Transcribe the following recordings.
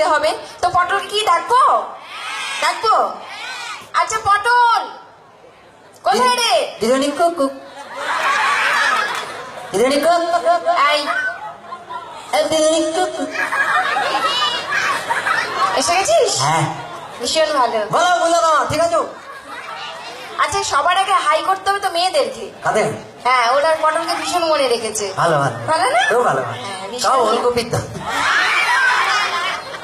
ডাকতে হবে। তো পটল কি ডাকবো? ডাকবো? আচ্ছা পটল কোথায় রে? দিদিমণি কুকু, দিদিমণি কুকু, এই দিদিমণি কুকু। এসে গেছিস? হ্যাঁ ভীষণ ভালো। বলো বলো না, ঠিক আছে। আচ্ছা সবার আগে হাই করতে হবে তো মেয়েদেরকে। কাদের? হ্যাঁ ওরা পটলকে ভীষণ মনে রেখেছে। ভালো ভালো ভালো না? খুব ভালো। হ্যাঁ, ভীষণ তাও ভালো। ওলকপির দাম।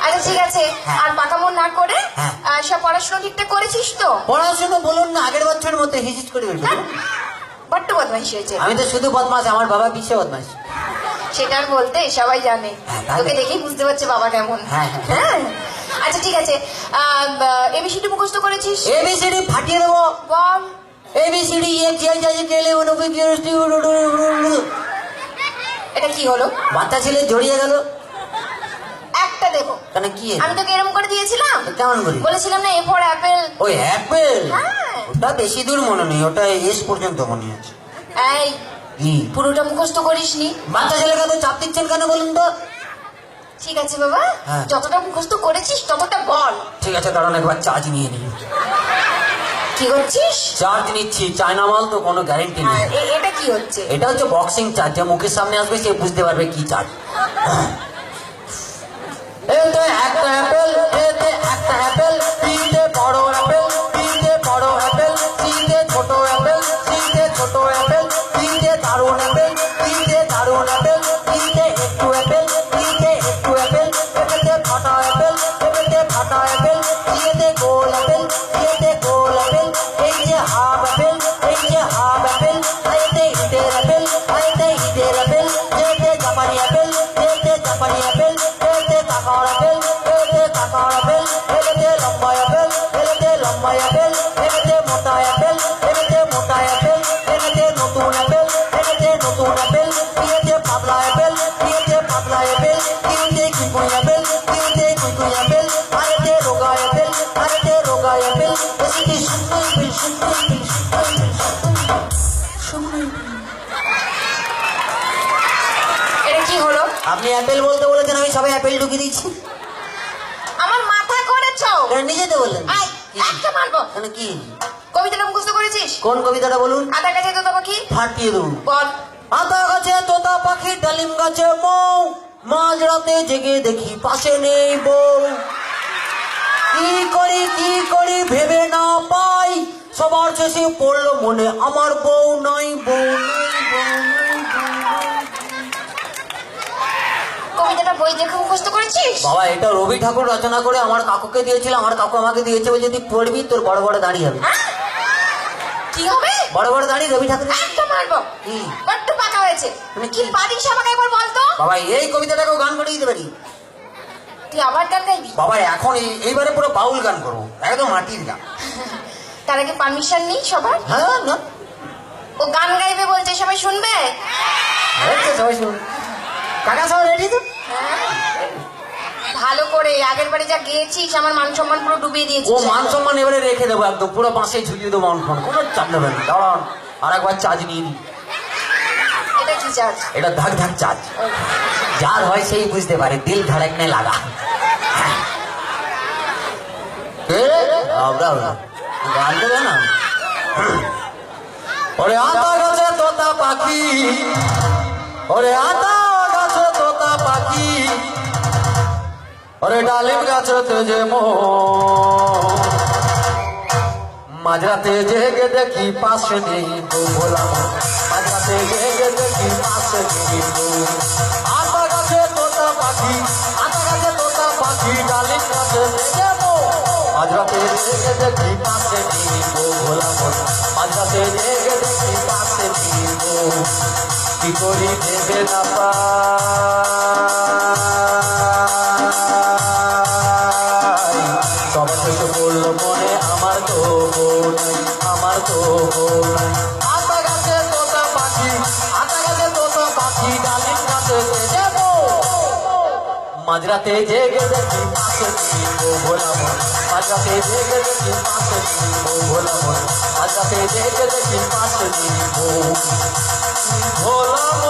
আচ্ছা ঠিক আছে। হ্যাঁ। আর পাকা মন না করে হ্যাঁ। সব পড়াশোনা ঠিকঠাক করেছিস তো? পড়াশোনা বলুন না, আগের বছরের মধ্যে হিজিট করে ফেলবে। বড্ড বদমাইশ হয়েছে। আমি তো শুধু বদমাস, আমার বাবা পিছিয়ে বদমাস। সেটা আর বলতে সবাই জানে। হ্যাঁ, তাহলে? তোকে দেখেই বুঝতে পারছে বাবা কেমন। হ্যাঁ, হ্যাঁ। হ্যাঁ আচ্ছা ঠিক আছে। এবিসিডি মুখস্থ করেছিস? এবিসিডি ফাটিয়ে দেবো। বল। এবিসিডি এটা কি হলো? বাচ্চা ছেলে জড়িয়ে গেল। একটা দেবো। কেন কি? আমি তোকে এরকম করে দিয়েছিলাম। কেমন করি? বলেছিলাম না এ ফর অ্যাপেল। ওই অ্যাপেল? হ্যাঁ। ওটা বেশি দূর মনে নেই, ওটা এস পর্যন্ত মনে আছে। এই কি? পুরোটা মুখস্থ করিসনি? বাচ্চা ছেলেকে তো চাপ দিচ্ছেন কেন বলুন তো? ঠিক আছে বাবা। হ্যাঁ। যতটা মুখস্থ করেছিস ততটা বল। ঠিক আছে দাঁড়ান, একবার চার্জ নিয়ে নিই। কি করছিস? চার্জ নিচ্ছি, চায়না মাল তো কোনো গ্যারেন্টি নেই। এটা কি হচ্ছে? এটা হচ্ছে বক্সিং চার্জ, যে মুখের সামনে আসবে সে বুঝতে পারবে কি চার্জ। এতে একটা অ্যাপেল, এতে একটা অ্যাপেল, বিতে বড় অ্যাপেল, বিতে বড় অ্যাপেল, সিতে ছোট অ্যাপেল, সিতে ছোট অ্যাপেল, বিতে দারুণ অ্যাপেল, বিতে দারুণ অ্যাপেল, বিতে একটু অ্যাপেল, বিতে একটু অ্যাপেল, এতে ফাটা অ্যাপেল, এতে ফাটা অ্যাপেল, সিতে গোল অ্যাপেল, সিতে গোল অ্যাপেল, এই যে হাফ অ্যাপেল, এই যে হাফ অ্যাপেল, এতে ইটের অ্যাপেল, এতে ইটের অ্যাপেল, এতে জাপানি অ্যাপেল, এতে জাপানি অ্যাপেল, এতে কাকার অ্যাপেল, এতে কাকার অ্যাপেল, এতে লম্বা অ্যাপেল, এতে লম্বা অ্যাপেল, এতে মোটা অ্যাপেল, এতে মোটা অ্যাপেল, এতে নতুন অ্যাপেল, এতে নতুন অ্যাপেল, এতে পাতলা অ্যাপেল, এতে পাতলা অ্যাপেল, এতে কুকুই অ্যাপেল, এতে কুকুই অ্যাপেল, আরেতে রোগা অ্যাপেল, আরেতে রোগা অ্যাপেল, এতে সুন্দর সুন্দর সুন্দর। এটা কি হলো? আপনি অ্যাপেল বলতে বলেছেন, আমি সবাই অ্যাপেল ঢুকিয়ে দিচ্ছি। আমার মাথা করেছো। নিজে তো বললেন। আই একটা মারবো। কেন কি? কবিতাটা মুখস্থ করেছিস? কোন কবিতাটা বলুন? আধা কাছে তো পাখি। ফাটিয়ে দেবো। বল। আতা গাছে তোতা পাখি, ডালিম গাছে মৌ, মাঝ রাতে জেগে দেখি পাশে নেই বউ। কি করি ভেবে না পাই, সবার শেষে পড়লো মনে আমার বউ নাই, বউ নাই, বউ নাই, বউ নাই। কবিতাটা বই দেখে মুখস্থ করেছিস? বাবা এটা রবি ঠাকুর রচনা করে আমার কাকুকে দিয়েছিল, আমার কাকু আমাকে দিয়েছে, বলছে তুই পড়বি, তোর বড় বড় দাঁড়িয়ে হবে। হ্যাঁ? কি হবে? বড় বড় দাঁড়িয়ে রবি ঠাকুর। একটা মারবো। কি? বড্ড পাকা হয়েছে। মানে কি কি? পারিস আমাকে একবার বলতো? বাবা এই কবিতাটাকেও গান করে দিতে পারি। তুই আবার গান গাইবি? বাবা এখন এইবারে পুরো বাউল গান করবো, একদম মাটির গান। তার আগে পারমিশন নেই সবার? হ্যাঁ না ও গান গাইবে বলছে, সবাই শুনবে? আচ্ছা, সবাই শুনুন। কাকা সবাই রেডি তো? হ্যাঁ। ভালো করে, আগের বারে যা গেয়েছিস আমার মান সম্মান পুরো ডুবিয়ে ও দিয়েছিস। মান সম্মান এবারে রেখে দেবো, একদম পুরো বাঁশে ঝুলিয়ে দেবো অনফোন, কোনো চাপ নেবেন না। দাঁড়ান আর একবার চার্জ নিয়ে নিই। এটা কি চার্জ? এটা ধাক ধাক চার্জ, যার হয় সেই বুঝতে পারে, দিল ধড়কনে লাগা। গান দেবে না? ওরে আতা গাছে তোতা পাখি, ওরে আতা গাছে তোতা পাখি, ওরে ডালিম গাছতে যে মাঝরাতে জেগে দেখি পাশে নেই বউ, বললাম মাঝরাতে জেগে দেখি পাশে নেই বউ। আতা গাছে তোতা পাখি, আতা গাছে তোতা পাখি, ডালিম গাছে যে মাঝরাতে জেগে দেখি পাশে নেই বউ, বললাম মাঝরাতে জেগে দেখি পাশে নেই বউ। কি করি ভেবে না পাই, সবার শেষে পড়লো মনে আমার তো বউ নাই, আমার তো বউ নাই। আতা গাছে তোতা পাখি, আতা গাছে তোতা পাখি, ডালিম গাছে যাবো মাঝরাতে জেগে দেখি পাশে বউ, ভোলাম মাঝরাতে জেগে দেখি পাশে বউ, ভোলাম মাঝরাতে জেগে দেখি পাশে বউ, ভোলাম।